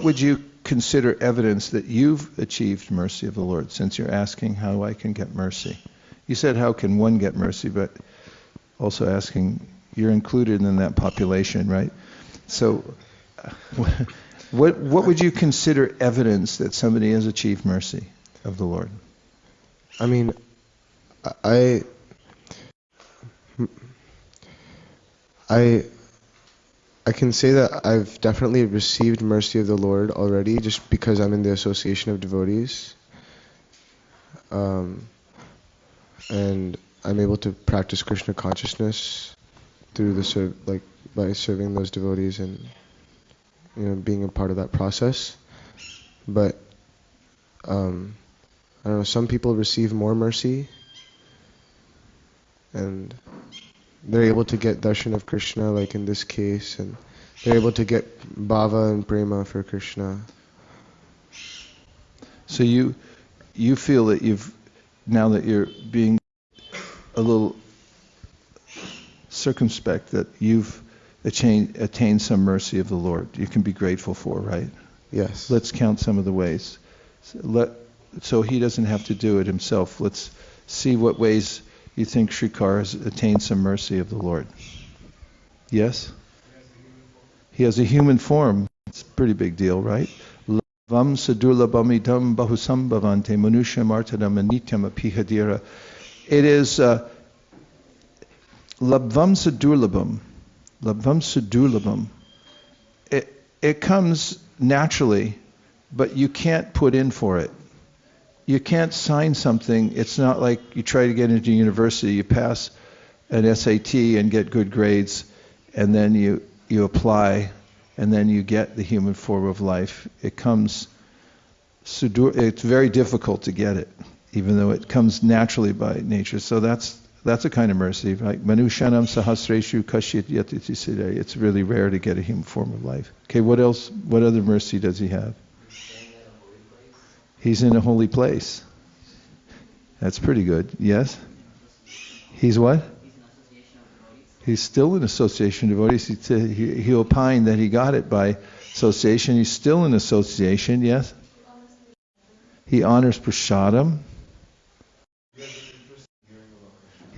would you consider evidence that you've achieved mercy of the Lord, since you're asking how I can get mercy? You said how can one get mercy, but also asking, you're included in that population, right? So what would you consider evidence that somebody has achieved mercy of the Lord? I mean, I can say that I've definitely received mercy of the Lord already, just because I'm in the association of devotees, and I'm able to practice Krishna consciousness through by serving those devotees and being a part of that process. But I don't know, some people receive more mercy, and they're able to get darshan of Krishna, like in this case, and they're able to get bhava and prema for Krishna. So you feel that now that you're being a little circumspect, that you've attained some mercy of the Lord you can be grateful for, right? Yes. Let's count some of the ways. So he doesn't have to do it himself. Let's see what ways you think Shrikar has attained some mercy of the Lord. Yes? He has a human form. It's a pretty big deal, right? Labvam sadurlabhamidam bahusambhavante manushya martadam nityaṁ apihadira. It is labvam sadurlabham. Labvam sadurlabham. It comes naturally, but you can't put in for it. You can't sign something. It's not like you try to get into university, you pass an SAT and get good grades, and then you apply, and then you get the human form of life. It comes, it's very difficult to get it, even though it comes naturally by nature. So that's a kind of mercy. Like manushanam sahasreshu kashyat yatiti siddhaya. It's really rare to get a human form of life. Okay, what else? What other mercy does he have? He's in a holy place. That's pretty good. Yes? He's what? He's still in association of devotees. He opined that he got it by association. He's still in association, yes? He honors prasadam.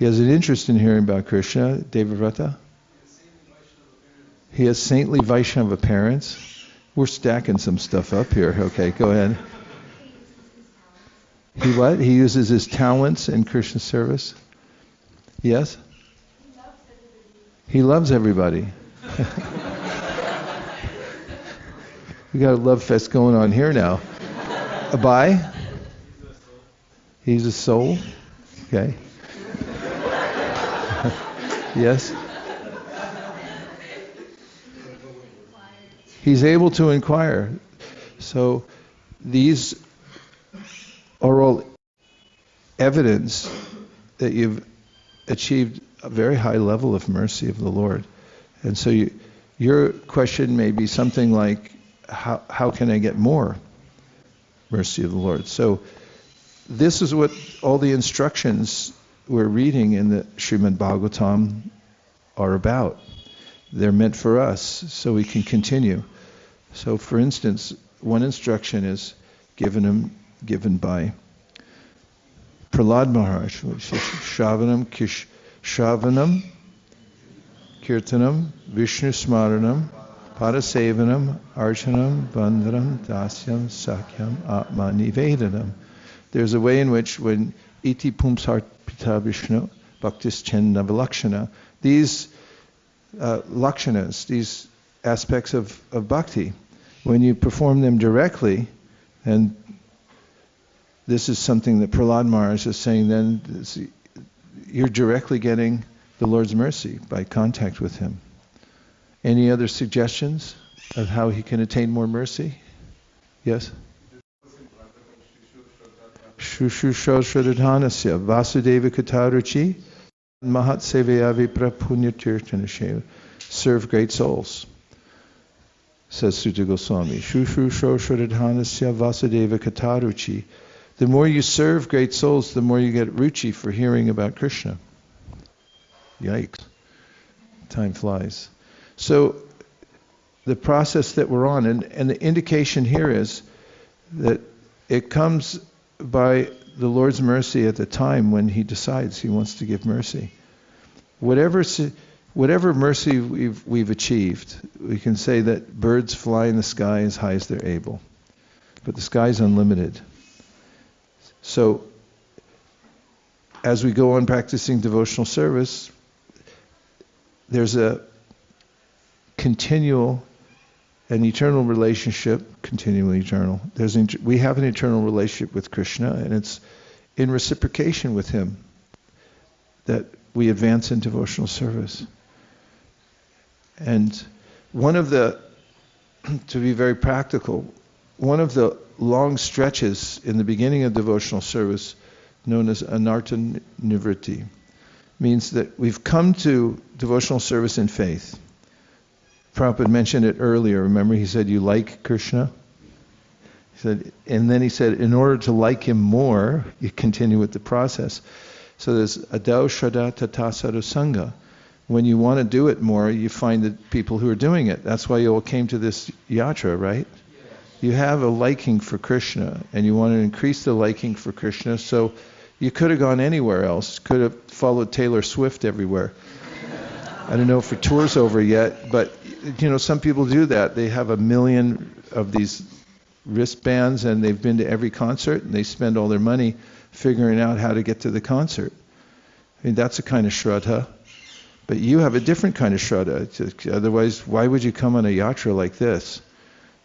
He has an interest in hearing about Krishna, Devavrata. He has saintly Vaishnava parents. We're stacking some stuff up here. Okay, go ahead. He what? He uses his talents in Krishna service? Yes? He loves everybody. We got a love fest going on here now. Abai? He's a soul? Okay. Yes? He's able to inquire. So these are all evidence that you've achieved a very high level of mercy of the Lord. And so your question may be something like, how can I get more mercy of the Lord? So this is what all the instructions we're reading in the Srimad Bhagavatam are about. They're meant for us so we can continue. So for instance, one instruction is given by Prahlad Maharaj, which is Shravanam, Kirtanam, Vishnu Smaranam, Padasevanam, Archanam, Bandhanam, Dasyam, Sakyam, Atma Nivedanam. There's a way in which when iti pumsar pita Vishnu, bhaktis chenda vilakshana, these lakshanas, these aspects of bhakti, when you perform them directly, and this is something that Prahlad Maharaj is saying, then you're directly getting the Lord's mercy by contact with Him. Any other suggestions of how he can attain more mercy? Yes? Shushu Shradhanasya Vasudeva Kataruchi Mahat Sevaya Vipra Punya Tirtanashe. Serve great souls, says Sutta Goswami. Shushu Shradhanasya Vasudeva Kataruchi. the more you serve great souls, the more you get ruchi for hearing about Krishna. Yikes. Time flies. So the process that we're on, and the indication here is that it comes by the Lord's mercy at the time when He decides He wants to give mercy. Whatever mercy we've achieved, we can say that birds fly in the sky as high as they're able. But the sky is unlimited. So, as we go on practicing devotional service, there's a continual and eternal relationship, continually eternal. We have an eternal relationship with Krishna, and it's in reciprocation with Him that we advance in devotional service. And to be very practical, one of the long stretches in the beginning of devotional service, known as anartha-nivṛtti, means that we've come to devotional service in faith. Prabhupada mentioned it earlier. Remember, he said, you like Krishna? And then he said, in order to like Him more, you continue with the process. So there's adau shraddha tata sadhu sangha. When you want to do it more, you find the people who are doing it. That's why you all came to this yatra, right? You have a liking for Krishna, and you want to increase the liking for Krishna, so you could have gone anywhere else. Could have followed Taylor Swift everywhere. I don't know if her tour's over yet, but some people do that. They have 1 million of these wristbands, and they've been to every concert, and they spend all their money figuring out how to get to the concert. I mean, that's a kind of shraddha. But you have a different kind of shraddha. Otherwise, why would you come on a yatra like this?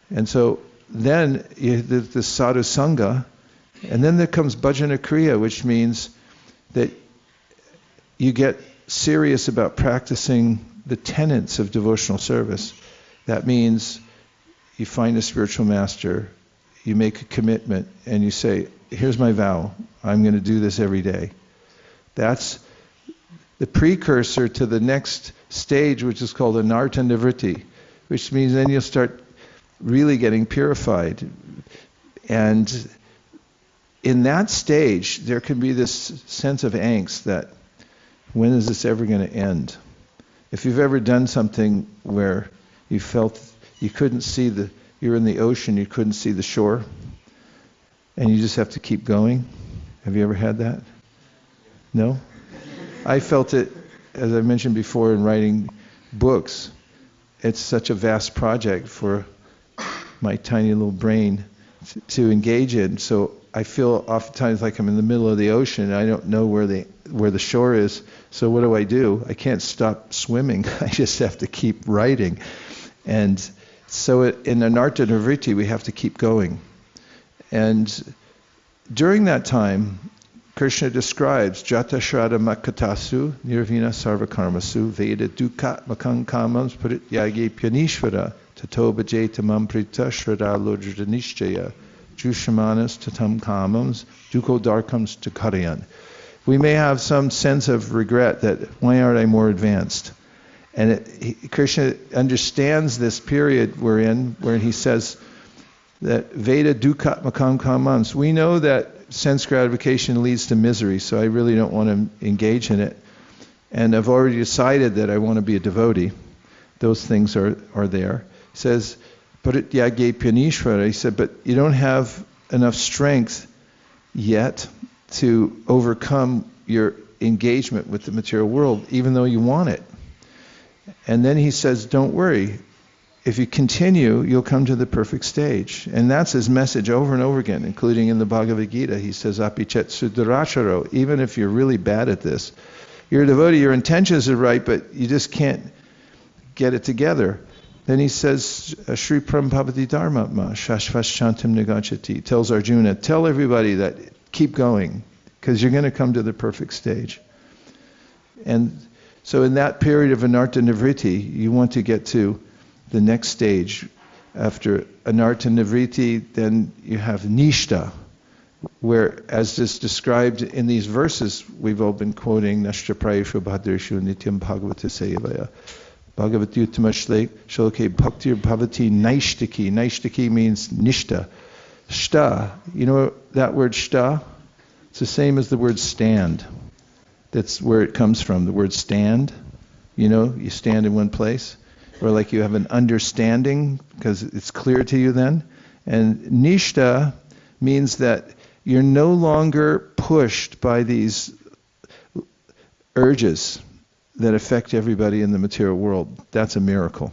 And so then the sadhu sangha, and then there comes bhajana kriya, which means that you get serious about practicing the tenets of devotional service. That means you find a spiritual master, you make a commitment, and you say, here's my vow, I'm going to do this every day. That's the precursor to the next stage, which is called anartha-nivṛtti, which means then you'll start really getting purified. And in that stage, there can be this sense of angst that, when is this ever going to end? If you've ever done something where you felt you couldn't see you're in the ocean, you couldn't see the shore, and you just have to keep going. Have you ever had that? No? I felt it, as I mentioned before, in writing books. It's such a vast project for my tiny little brain to engage in. So I feel oftentimes like I'm in the middle of the ocean and I don't know where the shore is. So what do? I can't stop swimming. I just have to keep writing. And so in anartha-nivṛtti, we have to keep going. And during that time, Krishna describes jata shraddha makatasu nirvina sarvakarmasu veda dukkha makang kamams parityage pyanishvara tato bhajetamam prita shraddha lojrita nishchaya jushamanas tatam kamams dukho darkams tukarayan. We may have some sense of regret that why aren't I more advanced? And Krishna understands this period we're in, where he says that Veda dukkha makam kamams. We know that sense gratification leads to misery, so I really don't want to engage in it. And I've already decided that I want to be a devotee. Those things are there. He says, parityage pyanishvara. He said, but you don't have enough strength yet to overcome your engagement with the material world, even though you want it. And then he says, don't worry. If you continue, you'll come to the perfect stage. And that's his message over and over again, including in the Bhagavad Gita. He says, apichet sudaracharo, even if you're really bad at this. You're a devotee, your intentions are right, but you just can't get it together. Then he says, Shri Prambhavati Dharmatma, Shashvas Shantam Nigachati, tells Arjuna, tell everybody that keep going, because you're going to come to the perfect stage. And so in that period of anartha-nivṛtti, you want to get to the next stage. After anartha-nivṛtti, then you have nishta, where, as is described in these verses we've all been quoting, naṣṭa-prāyeṣv abhadreṣu nityaṁ bhagavata-sevayā, bhagavati uttama-śloke bhaktir bhavati Naiṣṭhikī. Naiṣṭhikī means nishta. Stha. You know that word stha? It's the same as the word stand. That's where it comes from, the word stand. You know, you stand in one place. Or like you have an understanding because it's clear to you then. And nishta means that you're no longer pushed by these urges that affect everybody in the material world. That's a miracle.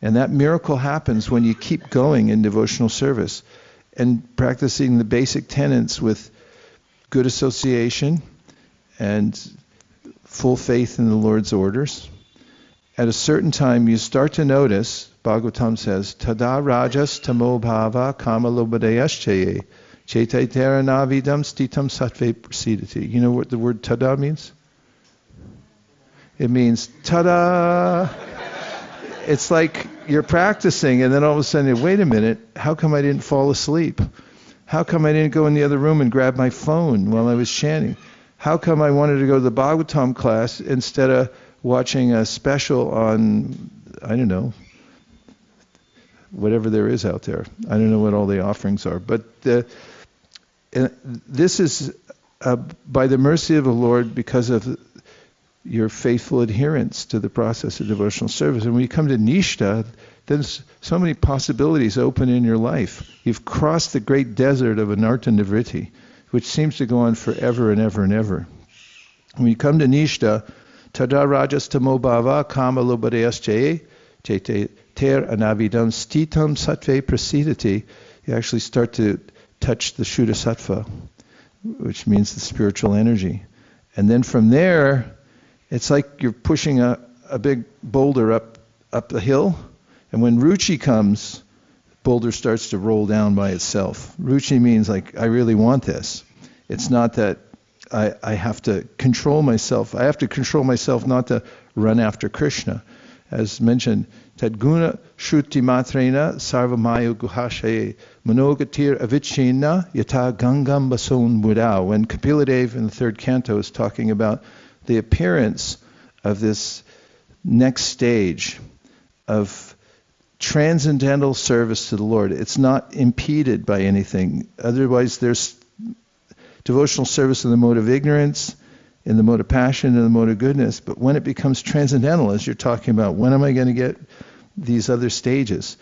And that miracle happens when you keep going in devotional service and practicing the basic tenets with good association and full faith in the Lord's orders. At a certain time, you start to notice, Bhagavatam says, Tada rajas-tamo-bhāvāḥ kāma-lobhādayaś ceta etair anāviddhaṁ sthitāṁ sattve prasīdati. You know what the word tada means? It means tada. It's like you're practicing and then all of a sudden, wait a minute, how come I didn't fall asleep? How come I didn't go in the other room and grab my phone while I was chanting? How come I wanted to go to the Bhagavatam class instead of watching a special on, I don't know, whatever there is out there. I don't know what all the offerings are. But this is by the mercy of the Lord because of your faithful adherence to the process of devotional service. And when you come to nishta, then so many possibilities open in your life. You've crossed the great desert of anartha-nivṛtti, which seems to go on forever and ever and ever. When you come to nishta, Tada rajas-tamo-bhāvāḥ kāma-lobhādayaś etair anāviddhaṁ sthitāṁ sattve prasīdati. You actually start to touch the Shuddha sattva, which means the spiritual energy. And then from there, it's like you're pushing a big boulder up the hill. And when ruchi comes, the boulder starts to roll down by itself. Ruchi means like, I really want this. It's not that I have to control myself. I have to control myself not to run after Krishna. As mentioned, tadguna shruti matrena sarvamayu guhashaye manogatir avicchina yata gangam bason mudau. When Kapila-dev in the third canto is talking about the appearance of this next stage of transcendental service to the Lord, it's not impeded by anything. Otherwise, there's devotional service in the mode of ignorance, in the mode of passion, in the mode of goodness. But when it becomes transcendental, as you're talking about, when am I going to get these other stages?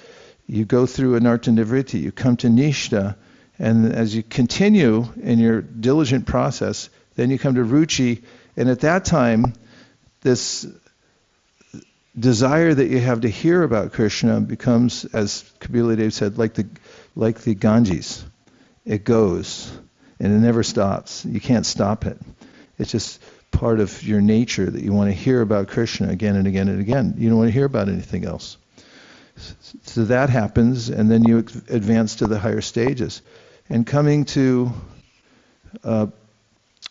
You go through anartha-nivṛtti, you come to nishta, and as you continue in your diligent process, then you come to ruchi, and at that time, this desire that you have to hear about Krishna becomes, as Kapila-dev said, like the Ganges. It goes. And it never stops. You can't stop it. It's just part of your nature that you want to hear about Krishna again and again and again. You don't want to hear about anything else. So that happens, and then you advance to the higher stages. And coming to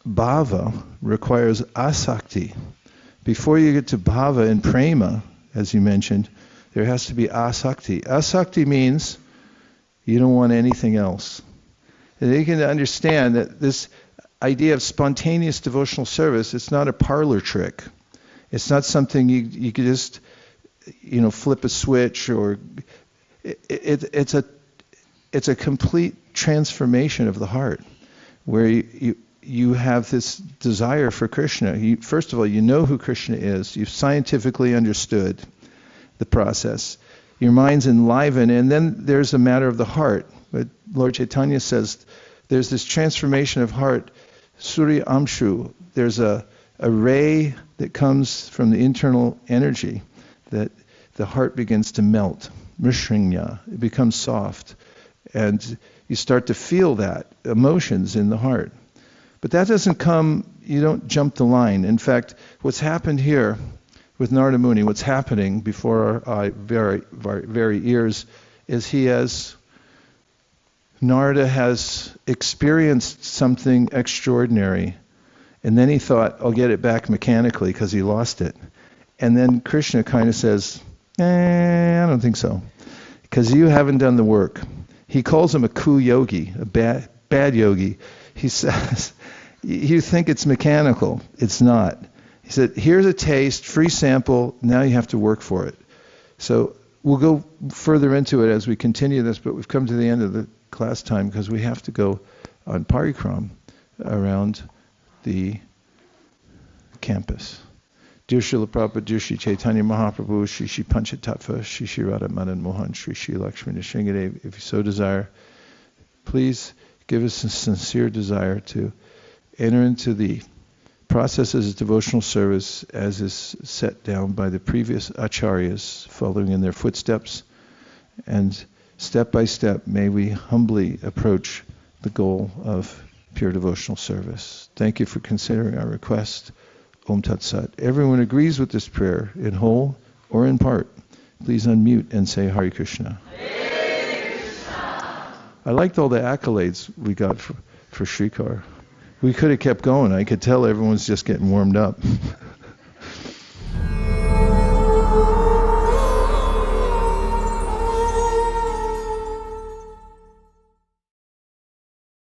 bhava requires asakti. Before you get to bhava and prema, as you mentioned, there has to be asakti. Asakti means you don't want anything else. And you can understand that this idea of spontaneous devotional service, it's not a parlor trick. It's not something you could just, flip a switch, or it's a complete transformation of the heart, where you have this desire for Krishna. First of all, you know who Krishna is. You've scientifically understood the process. Your mind's enlivened, and then there's a matter of the heart. But Lord Chaitanya says there's this transformation of heart, Surya Amshu. There's a ray that comes from the internal energy that the heart begins to melt. Mrishrinya. It becomes soft. And you start to feel that, emotions in the heart. But that doesn't come, you don't jump the line. In fact, what's happened here with Nārada Muni, what's happening before our very ears, is Nārada has experienced something extraordinary, and then he thought, I'll get it back mechanically because he lost it. And then Krishna kind of says, I don't think so, because you haven't done the work. He calls him a ku-yogi, a bad yogi. He says, you think it's mechanical. It's not. He said, here's a taste, free sample, now you have to work for it. So we'll go further into it as we continue this, but we've come to the end of the class time because we have to go on parikram around the campus. Dear Srila Prabhupada, dear Sri Chaitanya Mahaprabhu, Sri Sri Panchatattva, Sri Sri Radha Madan Mohan, Sri Sri Lakshmi Nrsingadev, if you so desire, please give us a sincere desire to enter into the processes of devotional service as is set down by the previous acharyas, following in their footsteps, and step by step may we humbly approach the goal of pure devotional service. Thank you for considering our request. Om Tat Sat. Everyone agrees with this prayer in whole or in part. Please unmute and say Hare Krishna. Hare Krishna. I liked all the accolades we got for Shrikar. We could have kept going. I could tell everyone's just getting warmed up.